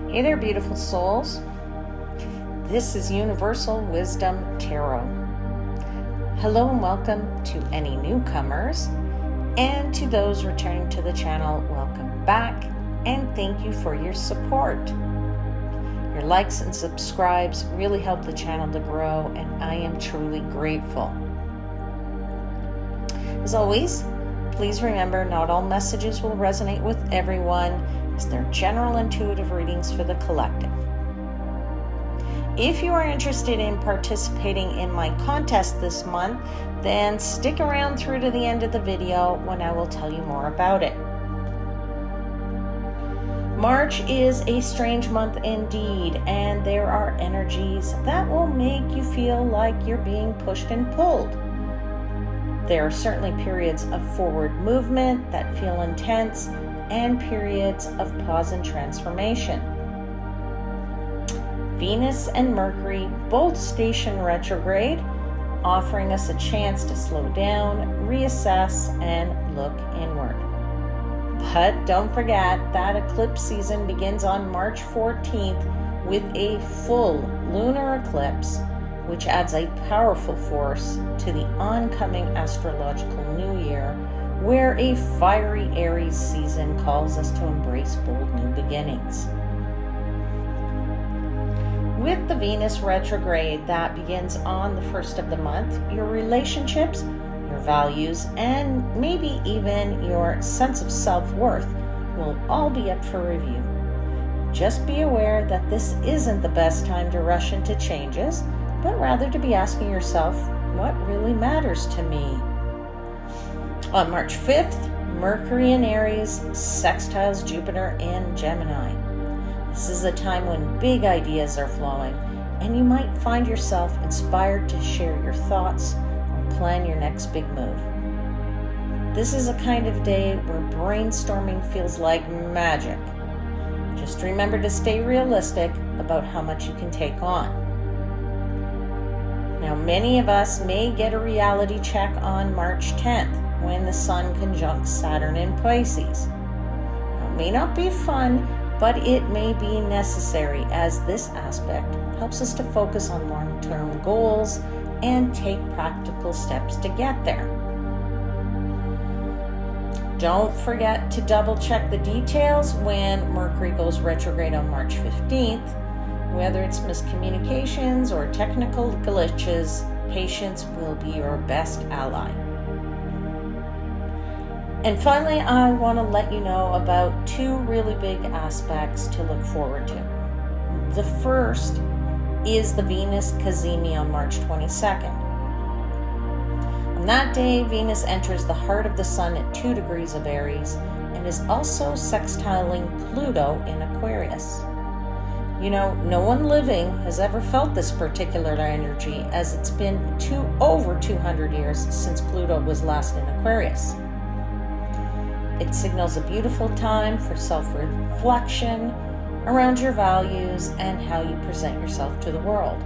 Hey there, beautiful souls. This is Universal Wisdom Tarot. Hello and welcome to any newcomers, and to those returning to the channel, welcome back, and thank you for your support. Your likes and subscribes really help the channel to grow, and I am truly grateful. As always, please remember not all messages will resonate with everyone, as they're general intuitive readings for the collective. If you are interested in participating in my contest this month, then stick around through to the end of the video when I will tell you more about it. March is a strange month indeed, and there are energies that will make you feel like you're being pushed and pulled. There are certainly periods of forward movement that feel intense, and periods of pause and transformation. Venus and Mercury both station retrograde, offering us a chance to slow down, reassess, and look inward. But don't forget that eclipse season begins on March 14th with a full lunar eclipse, which adds a powerful force to the oncoming astrological new year, where a fiery Aries season calls us to embrace bold new beginnings. With the Venus retrograde that begins on the 1st of the month, your relationships, your values, and maybe even your sense of self-worth will all be up for review. Just be aware that this isn't the best time to rush into changes, but rather to be asking yourself, what really matters to me? On March 5th, Mercury in Aries sextiles Jupiter in Gemini. This is a time when big ideas are flowing, and you might find yourself inspired to share your thoughts or plan your next big move. This is a kind of day where brainstorming feels like magic. Just remember to stay realistic about how much you can take on. Now, many of us may get a reality check on March 10th, when the Sun conjuncts Saturn in Pisces. Now, it may not be fun, but it may be necessary, as this aspect helps us to focus on long-term goals and take practical steps to get there. Don't forget to double-check the details when Mercury goes retrograde on March 15th. Whether it's miscommunications or technical glitches, patience will be your best ally. And finally, I want to let you know about two really big aspects to look forward to. The first is the Venus cazimi on March 22nd. On that day, Venus enters the heart of the Sun at 2 degrees of Aries and is also sextiling Pluto in Aquarius. You know, no one living has ever felt this particular energy, as it's been over 200 years since Pluto was last in Aquarius. It signals a beautiful time for self-reflection around your values and how you present yourself to the world.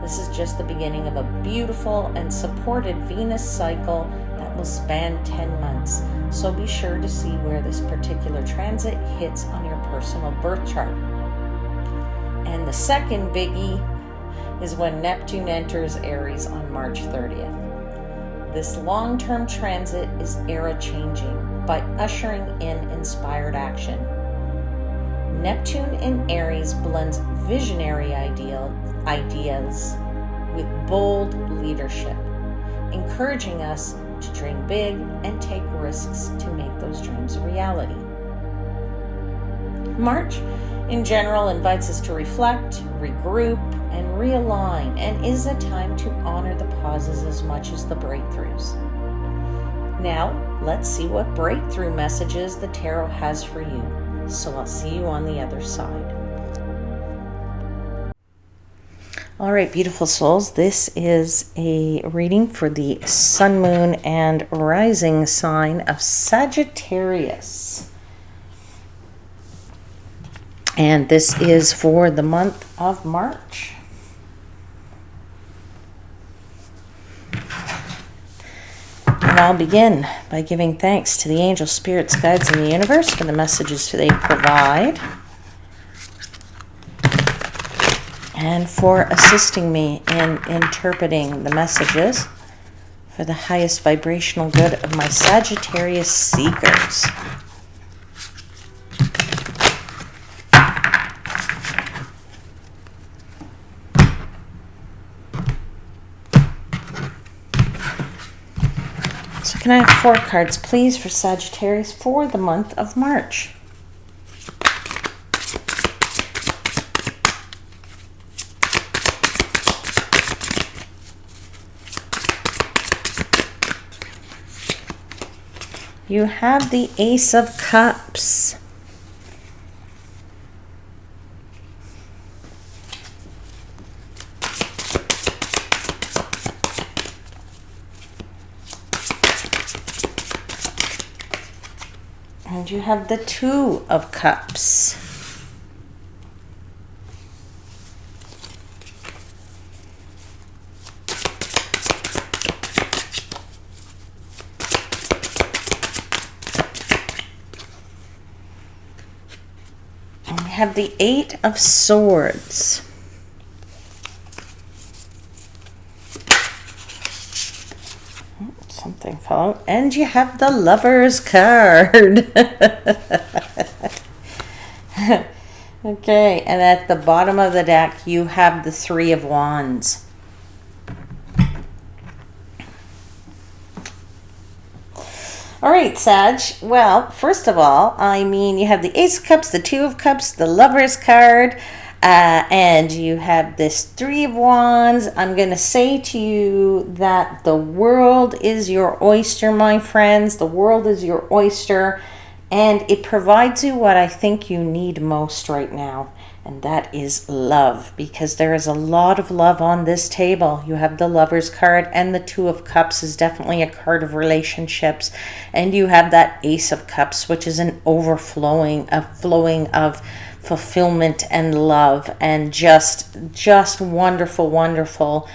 This is just the beginning of a beautiful and supported Venus cycle that will span 10 months, so be sure to see where this particular transit hits on your personal birth chart. And the second biggie is when Neptune enters Aries on March 30th. This long-term transit is era-changing by ushering in inspired action. Neptune in Aries blends visionary ideas with bold leadership, encouraging us to dream big and take risks to make those dreams a reality. March, in general, invites us to reflect, regroup, and realign, and is a time to honor the pauses as much as the breakthroughs. Now, let's see what breakthrough messages the tarot has for you. So I'll see you on the other side. All right, beautiful souls, this is a reading for the Sun, Moon, and Rising sign of Sagittarius. And this is for the month of March. And I'll begin by giving thanks to the angel spirits, guides, and the universe for the messages they provide. and for assisting me in interpreting the messages for the highest vibrational good of my Sagittarius seekers. So can I have 4 cards, please, for Sagittarius for the month of March? You have the Ace of Cups. And you have the Two of Cups. And we have the Eight of Swords. Something fell out. And you have the Lover's card. Okay, and at the bottom of the deck, you have the Three of Wands. All right, Sag. Well, first of all, I mean, you have the Ace of Cups, the Two of Cups, the Lover's card, and you have this Three of Wands. I'm going to say to you that the world is your oyster, my friends. The world is your oyster, and it provides you what I think you need most right now, and that is love, because there is a lot of love on this table. You have the Lover's card, and the Two of Cups is definitely a card of relationships, and you have that Ace of Cups, which is an overflowing, a flowing of fulfillment and love, and just wonderful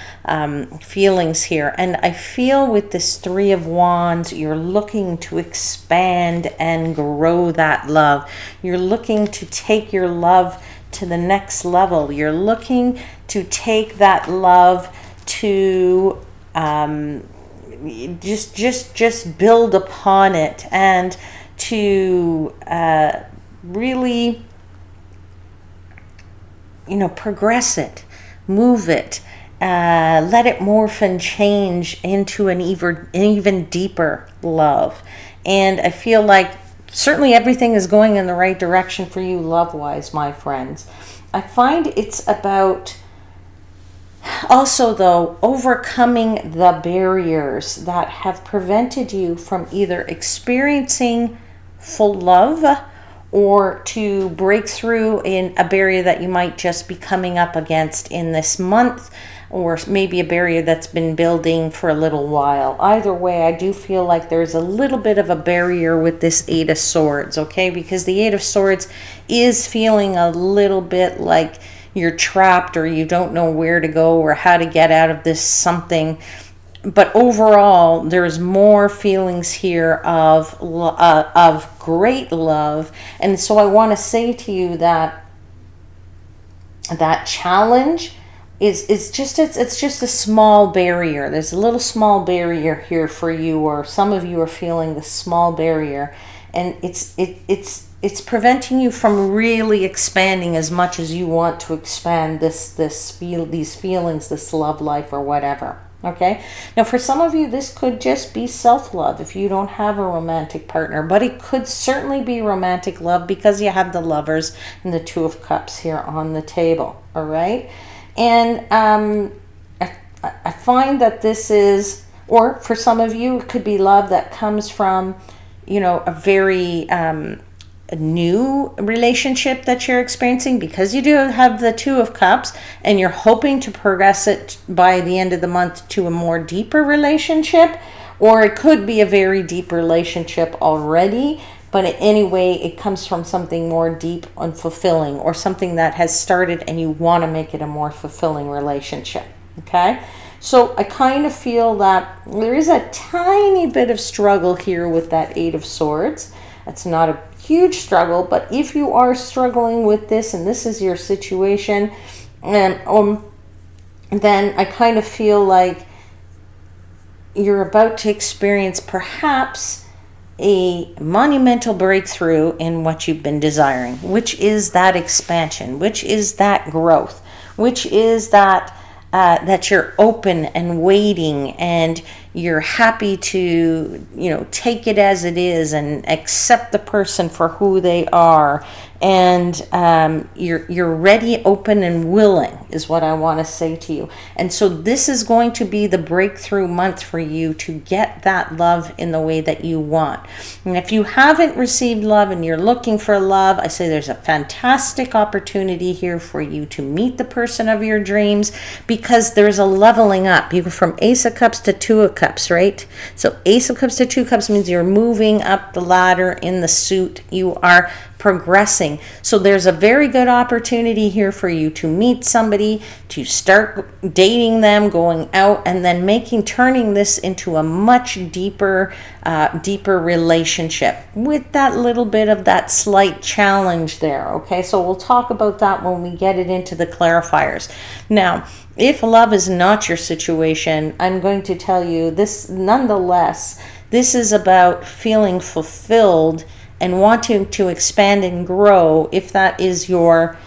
feelings here. And I feel with this Three of Wands, you're looking to expand and grow that love. You're looking to take your love to the next level. You're looking to take that love to just build upon it, and to really, progress it, move it, let it morph and change into an even deeper love. And I feel like certainly everything is going in the right direction for you love-wise, my friends. I find it's about also, though, overcoming the barriers that have prevented you from either experiencing full love or to break through in a barrier that you might just be coming up against in this month, or maybe a barrier that's been building for a little while. Either way, I do feel like there's a little bit of a barrier with this Eight of Swords, okay? Because the Eight of Swords is feeling a little bit like you're trapped, or you don't know where to go or how to get out of this something. But overall, there's more feelings here of great love. And so I want to say to you that that challenge is just a small barrier. There's a little small barrier here for you, or some of you are feeling the small barrier, and it's preventing you from really expanding as much as you want to expand these feelings, this love life, or whatever. Okay, now for some of you, this could just be self-love if you don't have a romantic partner, but it could certainly be romantic love because you have the Lovers and the Two of Cups here on the table. All right, and I find that this is, or for some of you, it could be love that comes from, a very a new relationship that you're experiencing, because you do have the Two of Cups and you're hoping to progress it by the end of the month to a more deeper relationship, or it could be a very deep relationship already, but anyway, it comes from something more deep and fulfilling, or something that has started and you want to make it a more fulfilling relationship. Okay, so I kind of feel that there is a tiny bit of struggle here with that Eight of Swords. It's not a huge struggle, but if you are struggling with this and this is your situation, And then I kind of feel like you're about to experience perhaps a monumental breakthrough in what you've been desiring, which is that expansion, which is that growth, which is that that you're open and waiting, and you're happy to, take it as it is and accept the person for who they are, and you're ready, open, and willing is what I want to say to you. And so this is going to be the breakthrough month for you to get that love in the way that you want. And if you haven't received love and you're looking for love, I say there's a fantastic opportunity here for you to meet the person of your dreams, because there's a leveling up. You go from Ace of Cups to Two of Cups, right? So Ace of Cups to Two of Cups means you're moving up the ladder in the suit. You are progressing. So there's a very good opportunity here for you to meet somebody, to start dating them, going out, and then turning this into a much deeper relationship with that little bit of that slight challenge there. Okay, so we'll talk about that when we get it into the clarifiers. Now, if love is not your situation, I'm going to tell you this nonetheless. This is about feeling fulfilled and wanting to expand and grow, if that is your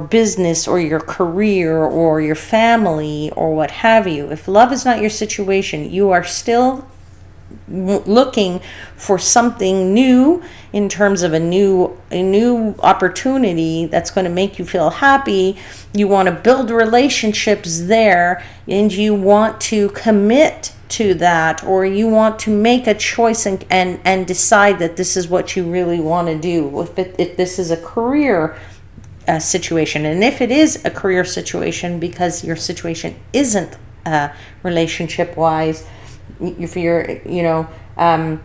business or your career or your family or what have you. If love is not your situation, you are still looking for something new in terms of a new opportunity that's going to make you feel happy. You want to build relationships there, and you want to commit to that, or you want to make a choice and decide that this is what you really want to do. If this is a career situation, and if it is a career situation because your situation isn't relationship wise, if you're then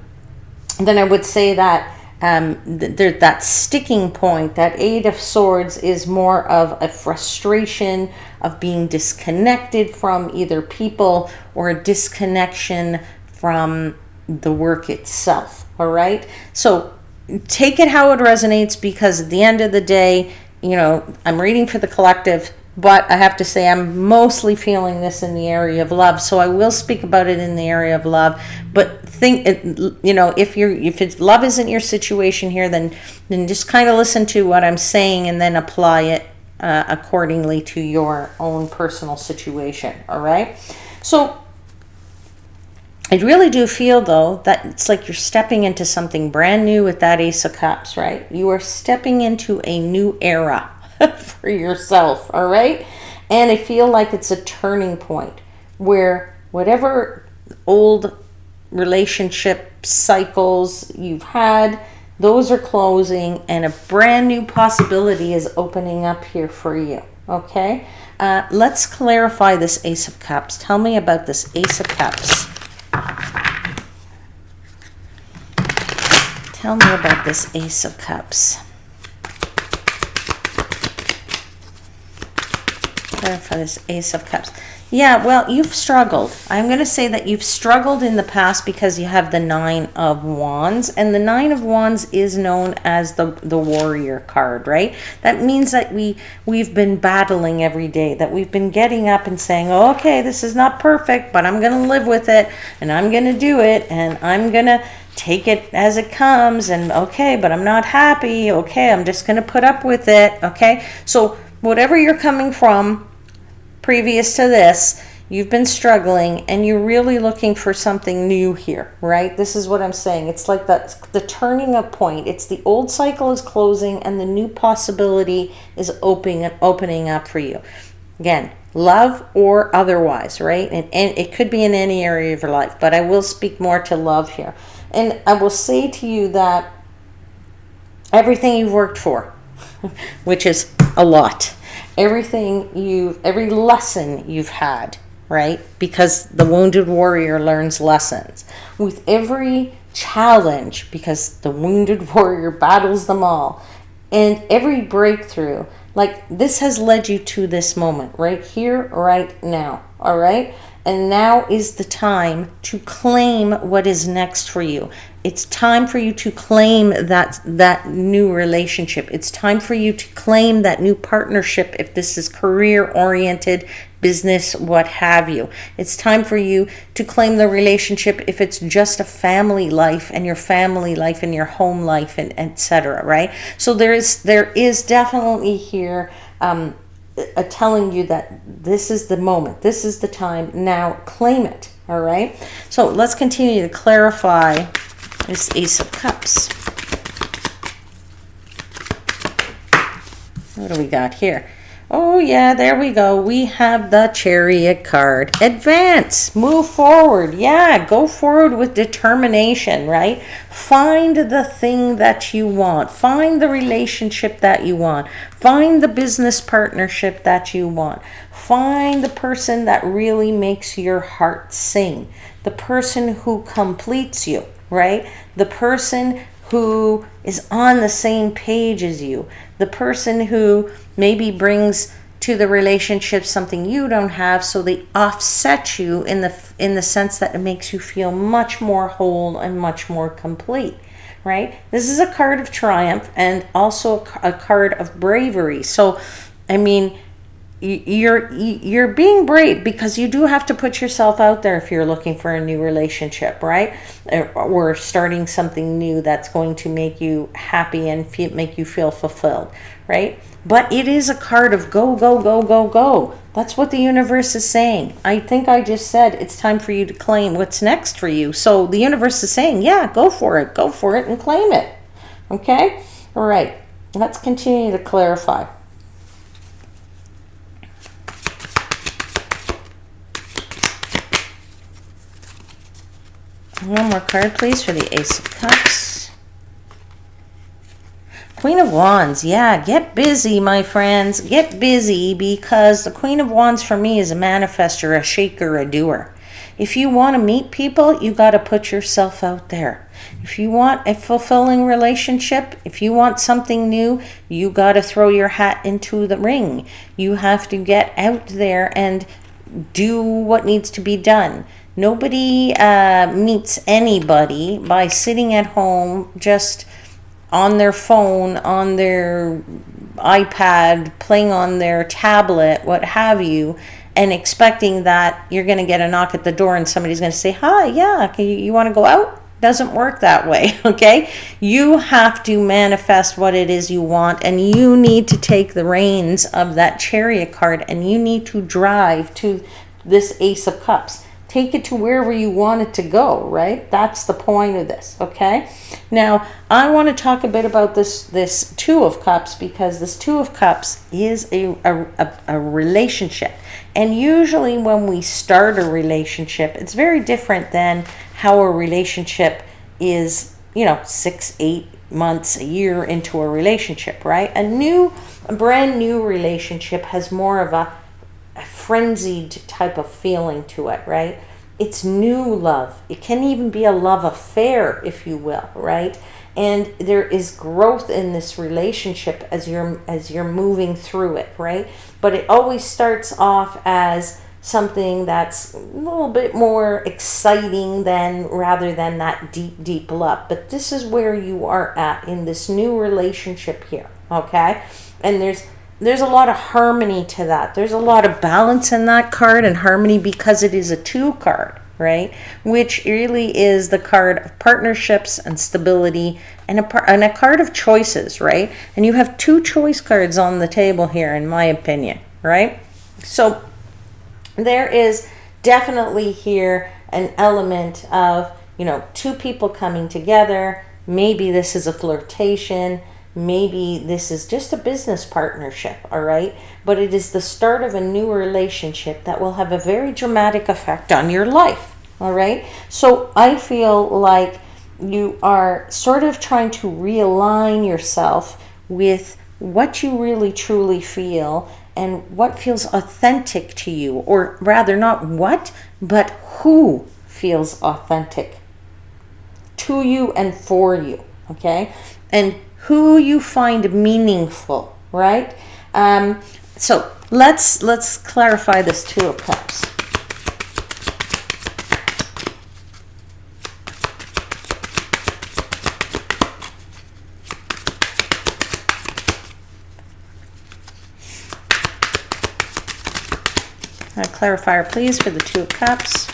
I would say that there's that sticking point. That Eight of Swords is more of a frustration of being disconnected from either people or a disconnection from the work itself. All right, so take it how it resonates, because at the end of the day, I'm reading for the collective, but I have to say I'm mostly feeling this in the area of love. So I will speak about it in the area of love. But if love isn't your situation here, then just kind of listen to what I'm saying and then apply it accordingly to your own personal situation. All right. So I really do feel, though, that it's like you're stepping into something brand new with that Ace of Cups, right? You are stepping into a new era for yourself, all right? And I feel like it's a turning point where whatever old relationship cycles you've had, those are closing, and a brand new possibility is opening up here for you, okay? Let's clarify this Ace of Cups. Tell me about this Ace of Cups. Tell me about this Ace of Cups. Clarify this Ace of Cups. Yeah, well, you've struggled. I'm going to say that you've struggled in the past because you have the Nine of Wands. And the Nine of Wands is known as the warrior card, right? That means that we've been battling every day, that we've been getting up and saying, oh, okay, this is not perfect, but I'm going to live with it, and I'm going to do it, and I'm going to take it as it comes, and okay, but I'm not happy. Okay, I'm just going to put up with it, okay? So whatever you're coming from, previous to this, you've been struggling and you're really looking for something new here, right? This is what I'm saying. It's like the turning of point. It's the old cycle is closing and the new possibility is opening up for you. Again, love or otherwise, right? And it could be in any area of your life, but I will speak more to love here. And I will say to you that everything you've worked for, which is a lot, every lesson you've had, right? Because the wounded warrior learns lessons. With every challenge, because the wounded warrior battles them all, and every breakthrough, like this has led you to this moment right here, right now, all right? And now is the time to claim what is next for you. It's time for you to claim that new relationship. It's time for you to claim that new partnership if this is career oriented, business, what have you. It's time for you to claim the relationship if it's just a family life and your family life and your home life and etc. Right? So there is definitely here telling you that this is the moment, this is the time, now claim it. All right, so let's continue to clarify this Ace of Cups. What do we got here? Oh yeah, there we go. We have the Chariot card. Advance, move forward. Yeah, go forward with determination, right? Find the thing that you want. Find the relationship that you want. Find the business partnership that you want. Find the person that really makes your heart sing. The person who completes you, right? The person who is on the same page as you. The person who maybe brings to the relationship something you don't have, so they offset you in the sense that it makes you feel much more whole and much more complete, right? This is a card of triumph and also a card of bravery. So, I mean, you're being brave because you do have to put yourself out there if you're looking for a new relationship, right? Or starting something new that's going to make you happy and make you feel fulfilled, right? But it is a card of go, go, go, go, go. That's what the universe is saying. I think I just said it's time for you to claim what's next for you. So the universe is saying, yeah, go for it and claim it. Okay? All right. Let's continue to clarify. One more card, please, for the Ace of Cups. Queen of Wands. Yeah, get busy, my friends. Get busy, because the Queen of Wands for me is a manifester, a shaker, a doer. If you want to meet people, you got to put yourself out there. If you want a fulfilling relationship, if you want something new, you got to throw your hat into the ring. You have to get out there and do what needs to be done. Nobody meets anybody by sitting at home just on their phone, on their iPad, playing on their tablet, what have you, and expecting that you're going to get a knock at the door and somebody's going to say, hi, yeah, you want to go out? Doesn't work that way, okay? You have to manifest what it is you want, and you need to take the reins of that Chariot card, and you need to drive to this Ace of Cups. Take it to wherever you want it to go, right? That's the point of this, okay? Now, I want to talk a bit about this Two of Cups, because this Two of Cups is a relationship. And usually when we start a relationship, it's very different than how a relationship is, 6, 8 months, a year into a relationship, right? A brand new relationship has more of a frenzied type of feeling to it, right? It's new love. It can even be a love affair, if you will, right? And there is growth in this relationship as you're moving through it, right? But it always starts off as something that's a little bit more exciting rather than that deep love. But this is where you are at in this new relationship here, okay? And there's a lot of harmony to that. There's a lot of balance in that card and harmony, because it is a 2 card, right? Which really is the card of partnerships and stability, and a card of choices, right? And you have 2 choice cards on the table here, in my opinion, right? So there is definitely here an element of, 2 people coming together. Maybe this is a flirtation. Maybe this is just a business partnership, all right? But it is the start of a new relationship that will have a very dramatic effect on your life, all right? So I feel like you are sort of trying to realign yourself with what you really truly feel and what feels authentic to you, or rather not what, but who feels authentic to you and for you, okay? And who you find meaningful, right? So let's clarify this Two of Cups. A clarifier, please, for the Two of Cups.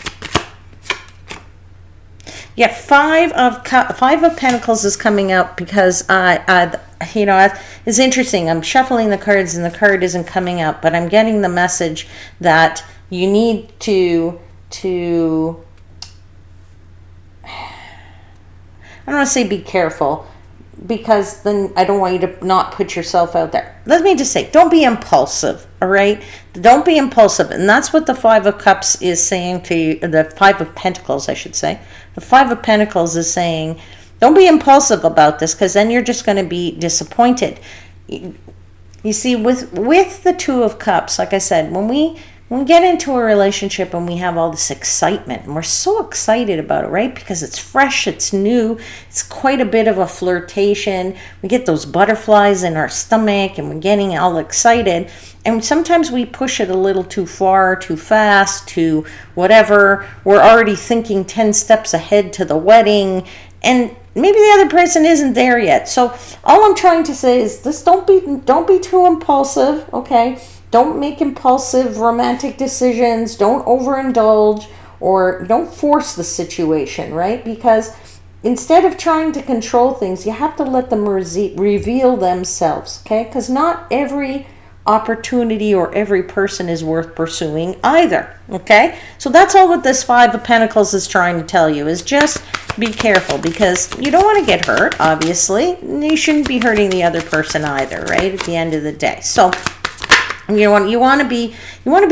Yeah, Five of Pentacles is coming out because, you know, it's interesting. I'm shuffling the cards and the card isn't coming out, but I'm getting the message that you need to I don't want to say be careful, because then I don't want you to not put yourself out there. Let me just say, don't be impulsive, all right? Don't be impulsive. And that's what the Five of Cups is saying to you, the Five of Pentacles, I should say. The Five of Pentacles is saying, don't be impulsive about this, because then you're just going to be disappointed. You see, with the Two of Cups, like I said, when we get into a relationship and we have all this excitement, and we're so excited about it, right? Because it's fresh, it's new, it's quite a bit of a flirtation. We get those butterflies in our stomach and we're getting all excited. And sometimes we push it a little too far, too fast, to whatever. We're already thinking 10 steps ahead to the wedding, and maybe the other person isn't there yet. So all I'm trying to say is this: don't be too impulsive, okay? Don't make impulsive romantic decisions. Don't overindulge, or don't force the situation, right? Because instead of trying to control things, you have to let them reveal themselves, okay? Because not every opportunity or every person is worth pursuing either, okay? So that's all what this Five of Pentacles is trying to tell you, is just be careful, because you don't want to get hurt, obviously. You shouldn't be hurting the other person either, right? At the end of the day. So you want to be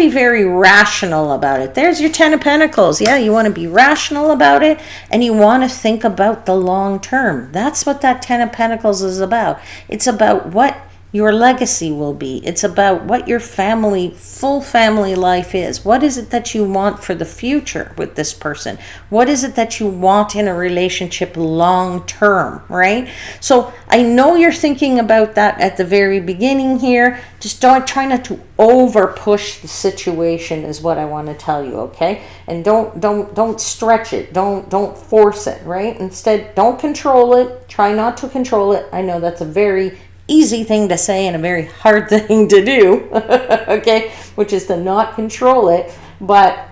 very rational about it. There's your Ten of Pentacles. Yeah, you want to be rational about it, and you want to think about the long term. That's what that Ten of Pentacles is about. It's about what your legacy will be. It's about what your full family life is. What is it that you want for the future with this person? What is it that you want in a relationship long term, right? So I know you're thinking about that at the very beginning here. Just try not to over push the situation, is what I want to tell you, okay? And don't stretch it. Don't force it, right? Instead, don't control it. Try not to control it. I know that's a very easy thing to say and a very hard thing to do, okay, which is to not control it. But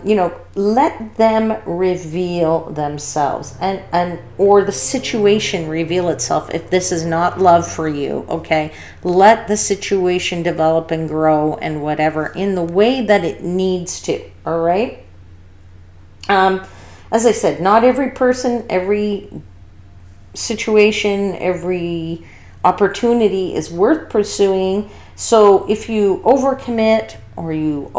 you know, let them reveal themselves, and or the situation reveal itself. If this is not love for you, okay, let the situation develop and grow and whatever in the way that it needs to. All right. As I said, not every person, every situation, every opportunity is worth pursuing. So if you overcommit, or you if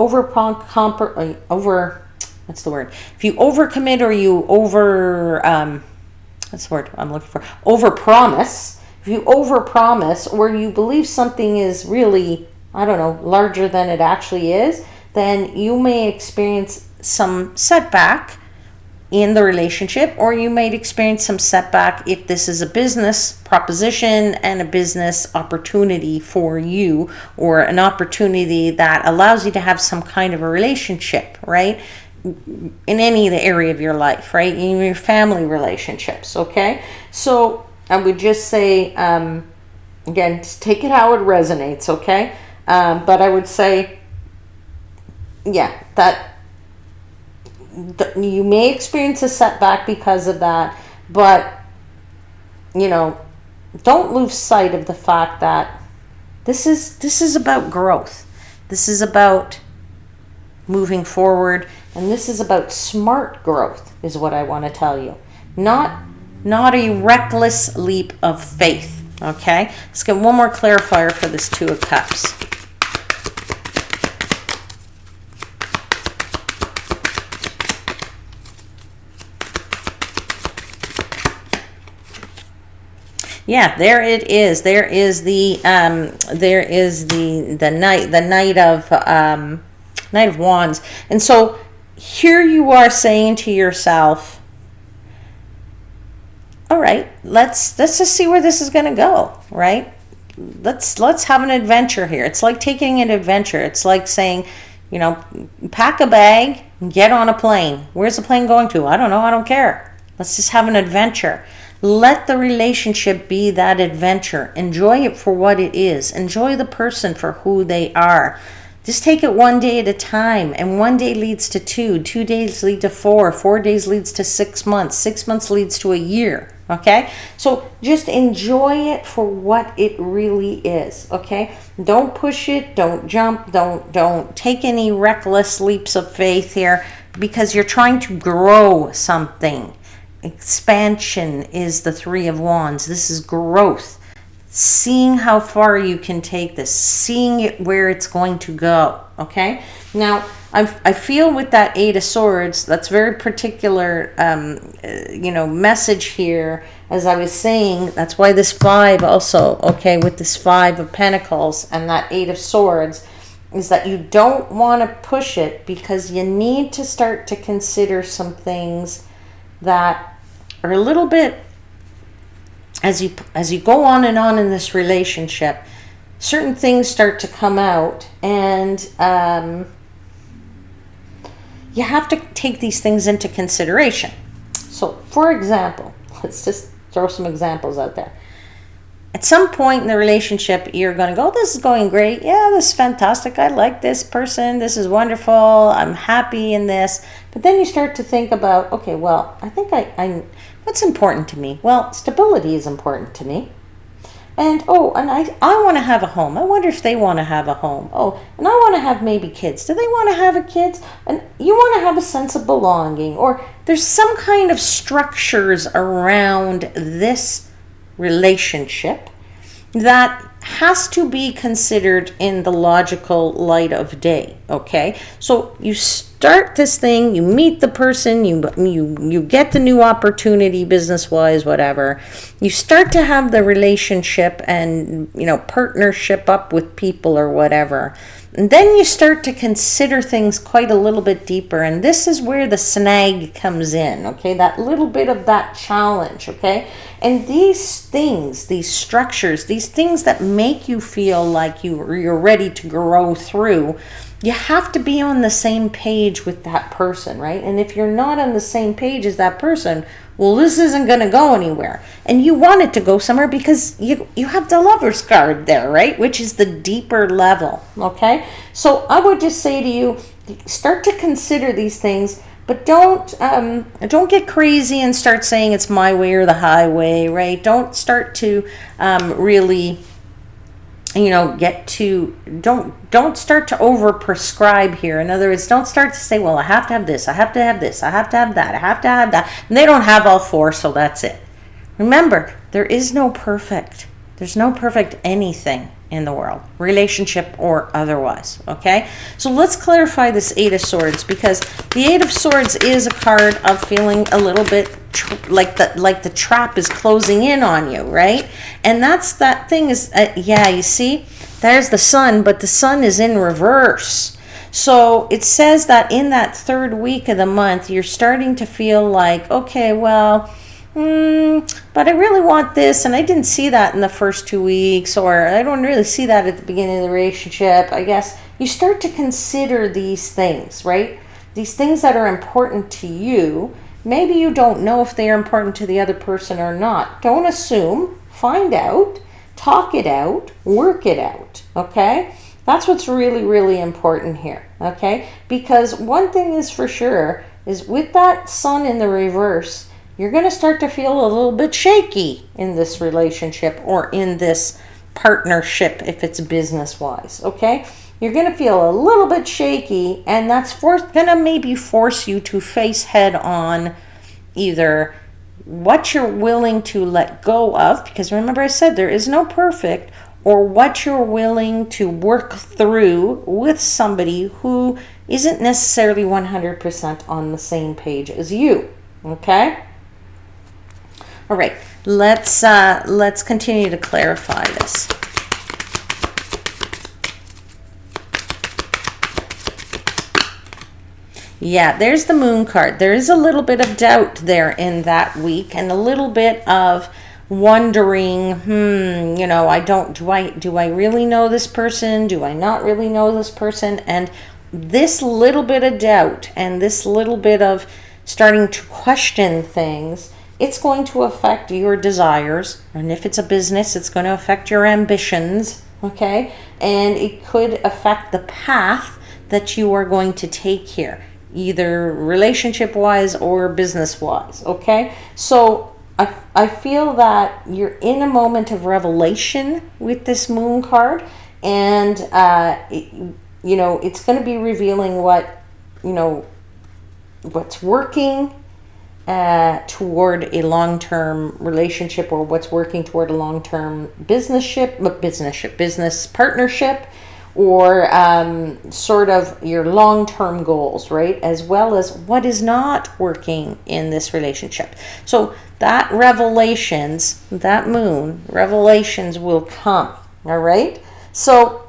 you overcommit, or you overpromise, if you overpromise, or you believe something is really, I don't know, larger than it actually is, then you may experience some setback in the relationship, or you might experience some setback if this is a business proposition and a business opportunity for you, or an opportunity that allows you to have some kind of a relationship, right? In any of the area of your life, right? In your family relationships, okay? So I would just say, again, just take it how it resonates, okay? But I would say, yeah, that you may experience a setback because of that, but you know, don't lose sight of the fact that this is about growth. This is about moving forward, and this is about smart growth, is what I want to tell you. Not a reckless leap of faith. Okay, let's get one more clarifier for this Two of Cups. Yeah, there it is. There is the Knight of Wands. And so here you are saying to yourself, all right, let's just see where this is going to go, right? Let's have an adventure here. It's like taking an adventure. It's like saying, you know, pack a bag and get on a plane. Where's the plane going to? I don't know. I don't care. Let's just have an adventure. Let the relationship be that adventure. Enjoy it for what it is. Enjoy the person for who they are. Just take it one day at a time, and one day leads to 2, 2 days lead to 4, 4 days leads to 6 months, 6 months leads to a year, okay? So just enjoy it for what it really is, okay? Don't push it, don't jump, don't take any reckless leaps of faith here, because you're trying to grow something. Expansion is the 3 of Wands. This is growth. Seeing how far you can take this, seeing it where it's going to go, okay? Now, I feel with that 8 of Swords, that's very particular, message here. As I was saying, that's why this 5 also, okay, with this 5 of Pentacles and that 8 of Swords, is that you don't want to push it, because you need to start to consider some things that are a little bit, as you go on in this relationship, certain things start to come out, and you have to take these things into consideration. So, for example, let's just throw some examples out there. At some point in the relationship, you're going to go, this is going great. Yeah, this is fantastic. I like this person. This is wonderful. I'm happy in this. But then you start to think about, okay, well, I think I what's important to me? Well, stability is important to me. And, I want to have a home. I wonder if they want to have a home. Oh, and I want to have maybe kids. Do they want to have a kids? And you want to have a sense of belonging. Or there's some kind of structures around this relationship that has to be considered in the logical light of day, okay? So you start this thing, you meet the person, you get the new opportunity business-wise, whatever. You start to have the relationship and, partnership up with people or whatever. And then you start to consider things quite a little bit deeper. And this is where the snag comes in, okay? That little bit of that challenge, okay? And these things, these structures, these things that make you feel like you're ready to grow through, you have to be on the same page with that person, right? And if you're not on the same page as that person, well, this isn't going to go anywhere. And you want it to go somewhere because you have the Lover's card there, right? Which is the deeper level, okay? So I would just say to you, start to consider these things, but don't get crazy and start saying it's my way or the highway, right? Don't start to really, don't start to over prescribe here. In other words, don't start to say, well, I have to have this, I have to have this, I have to have that, I have to have that. And they don't have all 4, so that's it. Remember, there is no perfect. There's no perfect anything in the world, relationship or otherwise, okay? So let's clarify this 8 of Swords, because the 8 of Swords is a card of feeling a little bit like the trap is closing in on you, right? And that's that thing is, you see, there's the Sun, but the Sun is in reverse. So it says that in that 3rd week of the month, you're starting to feel like, okay, well, but I really want this, and I didn't see that in the first 2 weeks, or I don't really see that at the beginning of the relationship. I guess you start to consider these things, right? These things that are important to you. Maybe you don't know if they are important to the other person or not. Don't assume. Find out. Talk it out. Work it out, okay? That's what's really, really important here, okay? Because one thing is for sure is with that Sun in the reverse, you're going to start to feel a little bit shaky in this relationship or in this partnership if it's business-wise, okay? You're going to feel a little bit shaky, and that's going to maybe force you to face head on either what you're willing to let go of, because remember I said there is no perfect, or what you're willing to work through with somebody who isn't necessarily 100% on the same page as you, okay? All right, let's continue to clarify this. Yeah, there's the Moon card. There is a little bit of doubt there in that week, and a little bit of wondering, do I really know this person? Do I not really know this person? And this little bit of doubt and this little bit of starting to question things, it's going to affect your desires. And if it's a business, it's going to affect your ambitions, okay? And it could affect the path that you are going to take here, either relationship-wise or business-wise, okay? So I feel that you're in a moment of revelation with this moon card, and you know, it's going to be revealing what, you know, what's working toward a long-term relationship, or what's working toward a long-term business partnership, or sort of your long-term goals, right? As well as what is not working in this relationship. So that revelations, that moon, revelations will come, all right? So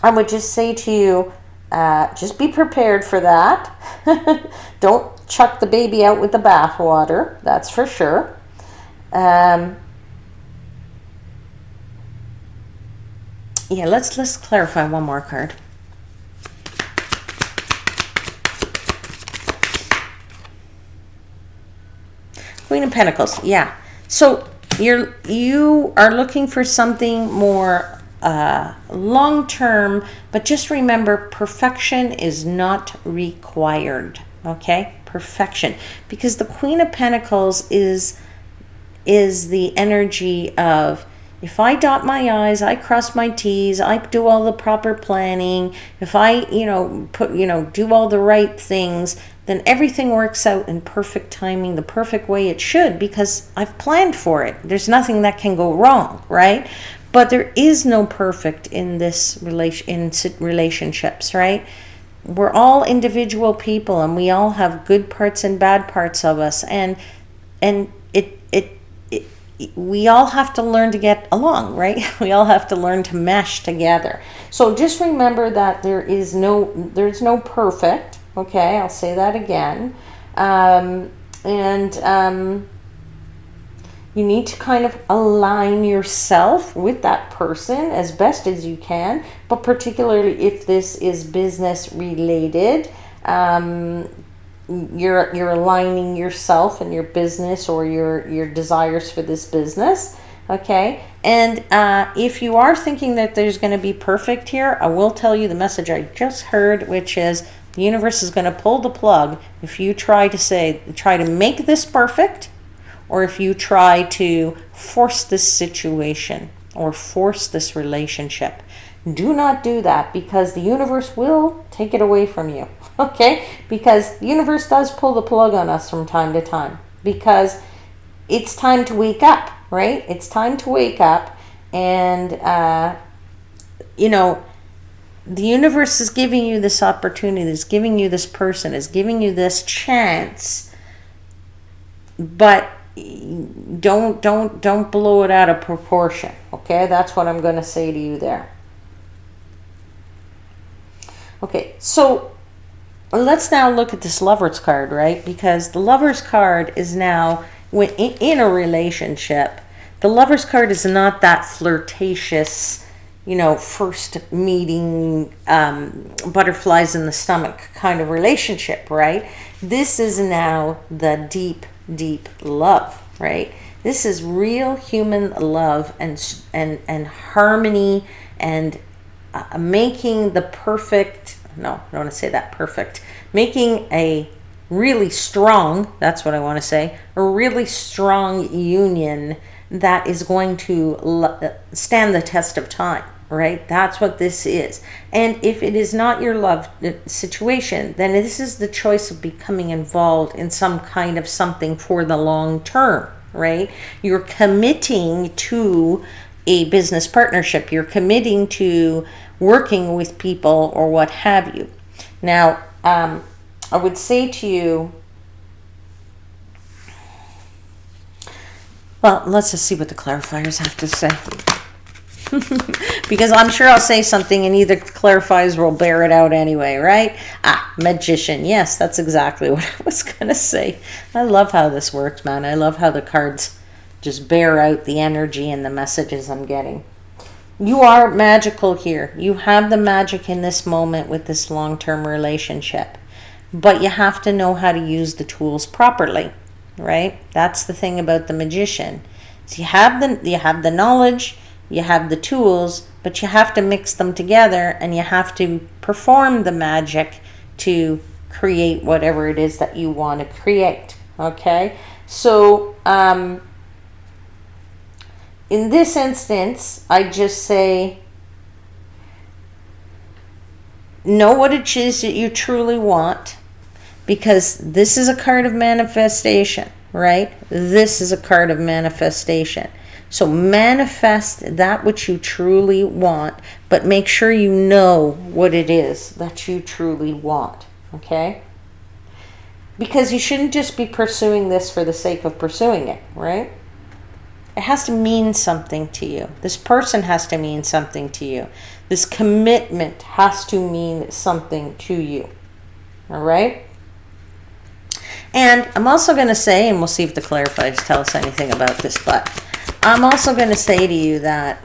I would just say to you, just be prepared for that. Don't chuck the baby out with the bathwater, that's for sure. Yeah, let's clarify one more card. Queen of Pentacles, yeah. So you are looking for something more long-term, but just remember, perfection is not required, okay? Perfection, because the Queen of Pentacles is the energy of, if I dot my I's, I cross my T's, I do all the proper planning, if I, do all the right things, then everything works out in perfect timing, the perfect way it should, because I've planned for it. There's nothing that can go wrong, right? But there is no perfect in this relationships, right? We're all individual people, and we all have good parts and bad parts of us, and we all have to learn to get along, right? We all have to learn to mesh together. So just remember that there's no perfect, okay? I'll say that again. You need to kind of align yourself with that person as best as you can, but particularly if this is business related, you're aligning yourself and your business, or your desires for this business, okay? And if you are thinking that there's going to be perfect here, I will tell you the message I just heard, which is the universe is going to pull the plug if you try to make this perfect, or if you try to force this situation or force this relationship. Do not do that, because the universe will take it away from you, okay? Because the universe does pull the plug on us from time to time, because it's time to wake up, right? It's time to wake up, and, the universe is giving you this opportunity, is giving you this person, is giving you this chance, but don't blow it out of proportion, okay? That's what I'm going to say to you there. Okay, so let's now look at this Lover's card, right? Because the Lover's card is now, when in a relationship, the Lover's card is not that flirtatious, first meeting, butterflies in the stomach kind of relationship, right? This is now the deep, deep love, right? This is real human love and harmony, and making the perfect, no, I don't want to say that perfect, making a really strong, that's what I want to say, a really strong union that is going to stand the test of time, right? That's what this is. And if it is not your love situation, then this is the choice of becoming involved in some kind of something for the long term, right? You're committing to a business partnership. You're committing to working with people or what have you. Now, I would say to you, well, let's just see what the clarifiers have to say. Because I'm sure I'll say something and either clarifiers will bear it out anyway, right? Magician. Yes, that's exactly what I was going to say. I love how this works, man. I love how the cards just bear out the energy and the messages I'm getting. You are magical here. You have the magic in this moment with this long-term relationship. But you have to know how to use the tools properly, right? That's the thing about the magician. So you have the knowledge, you have the tools, but you have to mix them together and you have to perform the magic to create whatever it is that you want to create. Okay, so in this instance, I just say, know what it is that you truly want, because this is a card of manifestation, right? This is a card of manifestation. So manifest that which you truly want, but make sure you know what it is that you truly want, okay? Because you shouldn't just be pursuing this for the sake of pursuing it, right? It has to mean something to you. This person has to mean something to you. This commitment has to mean something to you. All right? And I'm also going to say, and we'll see if the clarifiers tell us anything about this, but I'm also going to say to you that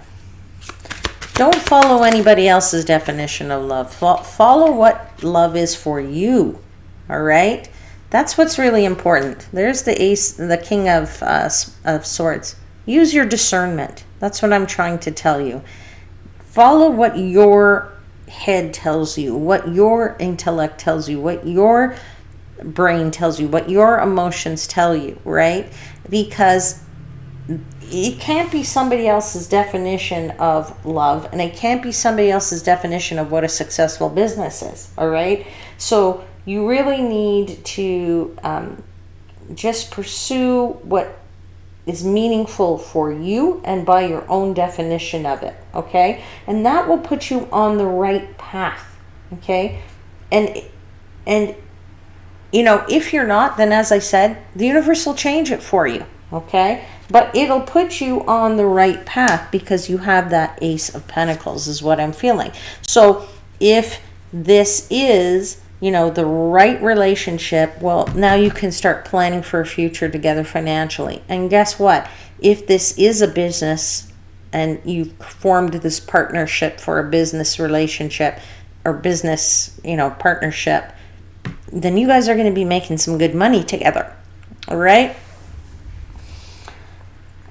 don't follow anybody else's definition of love. Follow what love is for you. All right? That's what's really important. There's the ace, the king of swords. Use your discernment. That's what I'm trying to tell you. Follow what your head tells you, what your intellect tells you, what your brain tells you, what your emotions tell you, right? Because it can't be somebody else's definition of love, and it can't be somebody else's definition of what a successful business is, all right? So you really need to just pursue what is meaningful for you and by your own definition of it, okay? And that will put you on the right path, okay? And you know, if you're not, then as I said, the universe will change it for you, okay? But it'll put you on the right path because you have that Ace of Pentacles is what I'm feeling. So if this is, you know, the right relationship, well, now you can start planning for a future together financially. And guess what? If this is a business and you formed this partnership for a business relationship or business, you know, partnership, then you guys are going to be making some good money together. All right?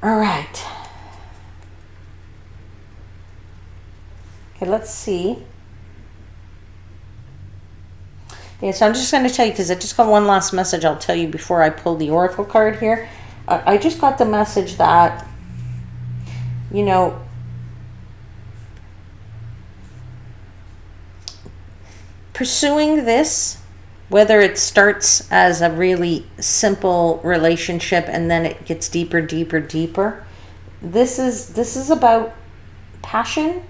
All right. Okay, let's see. Okay, so I'm just going to tell you, because I just got one last message I'll tell you before I pull the Oracle card here. I just got the message that, you know, pursuing this, whether it starts as a really simple relationship and then it gets deeper, deeper, this is about passion.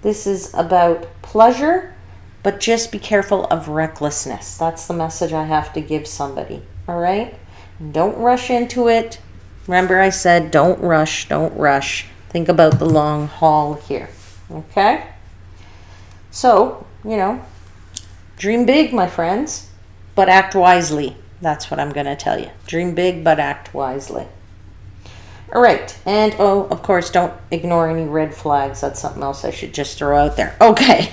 This is about pleasure. But just be careful of recklessness. That's the message I have to give somebody. All right? Don't rush into it. Remember I said don't rush, don't rush. Think about the long haul here. Okay? So, you know, dream big, my friends, but act wisely. That's what I'm going to tell you. Dream big, but act wisely. All right, and oh, of course, don't ignore any red flags. That's something else I should just throw out there. Okay.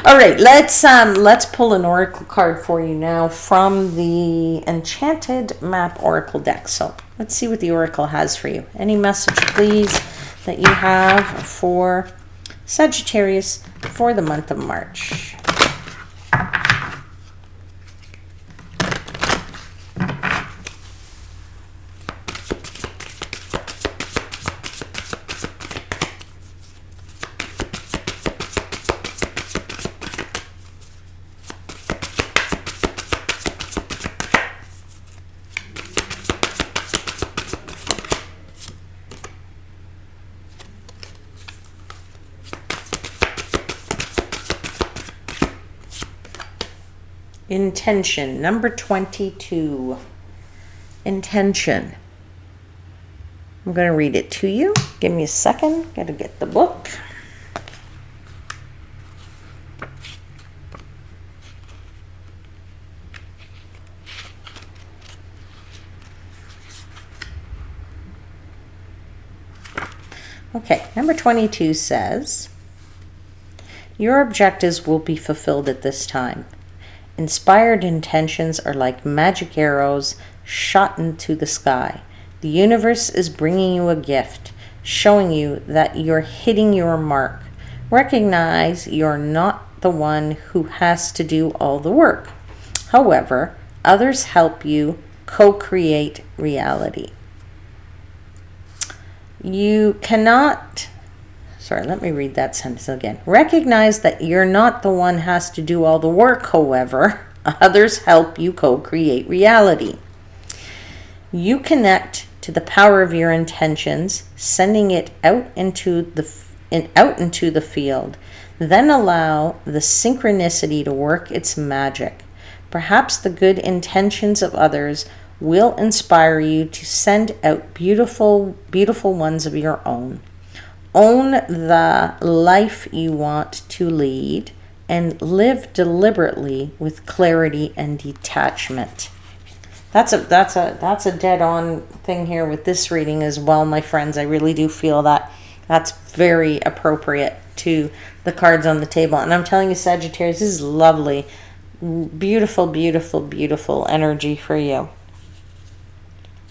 All right, let's pull an oracle card for you now from the Enchanted Map Oracle deck. So let's see what the oracle has for you. Any message, please, that you have for Sagittarius for the month of March. Intention, number 22. Intention. I'm going to read it to you. Give me a second. Got to get the book. Okay, number 22 says, your objectives will be fulfilled at this time. Inspired intentions are like magic arrows shot into the sky. The universe is bringing you a gift. showing you that you're hitting your mark. Recognize you're not the one who has to do all the work. However, others help you co-create reality. You cannot, let me read that sentence again. Recognize that you're not the one who has to do all the work, however, others help you co-create reality. You connect to the power of your intentions, sending it out into the field. Then allow the synchronicity to work its magic. Perhaps the good intentions of others will inspire you to send out beautiful, beautiful ones of your own. Own the life you want to lead and live deliberately with clarity and detachment. That's a dead-on thing here with this reading as well, my friends. I really do feel that that's very appropriate to the cards on the table. And I'm telling you, Sagittarius, this is lovely. Beautiful, beautiful, beautiful energy for you.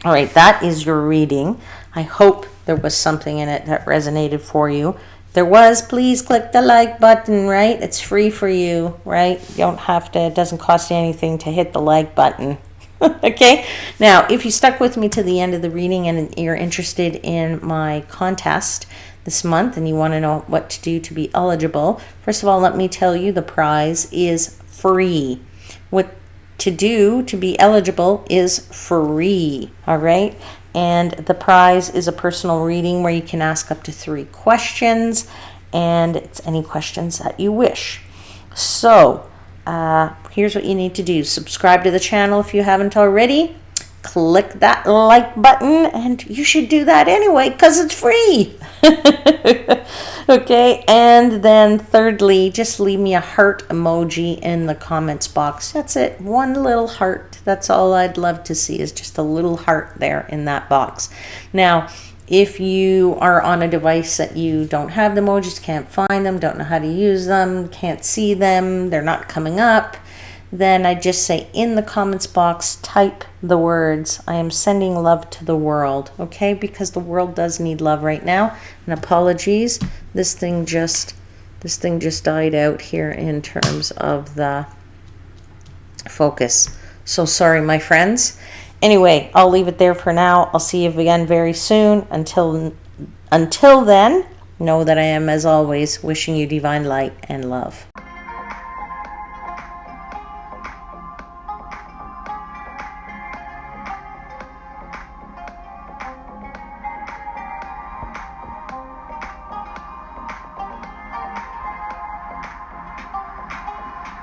All right, that is your reading. I hope there was something in it that resonated for you. There was, please click the like button, right? It's free for you, right? You don't have to, it doesn't cost you anything to hit the like button. Okay, now if you stuck with me to the end of the reading and you're interested in my contest this month and you want to know what to do to be eligible, first of all, let me tell you the prize is free. What to do to be eligible is free, all right? And the prize is a personal reading where you can ask up to 3 questions, and it's any questions that you wish. So here's what you need to do. Subscribe to the channel if you haven't already. Click that like button, and you should do that anyway because it's free. Okay, and then thirdly, just leave me a heart emoji in the comments box. That's it, one little heart. That's all I'd love to see, is just a little heart there in that box. Now, if you are on a device that you don't have the emojis, can't find them, don't know how to use them, can't see them, they're not coming up, then I just say in the comments box, type the words, I am sending love to the world, okay? Because the world does need love right now. And apologies, this thing just died out here in terms of the focus. So sorry, my friends. Anyway, I'll leave it there for now. I'll see you again very soon. Until then, know that I am, as always, wishing you divine light and love.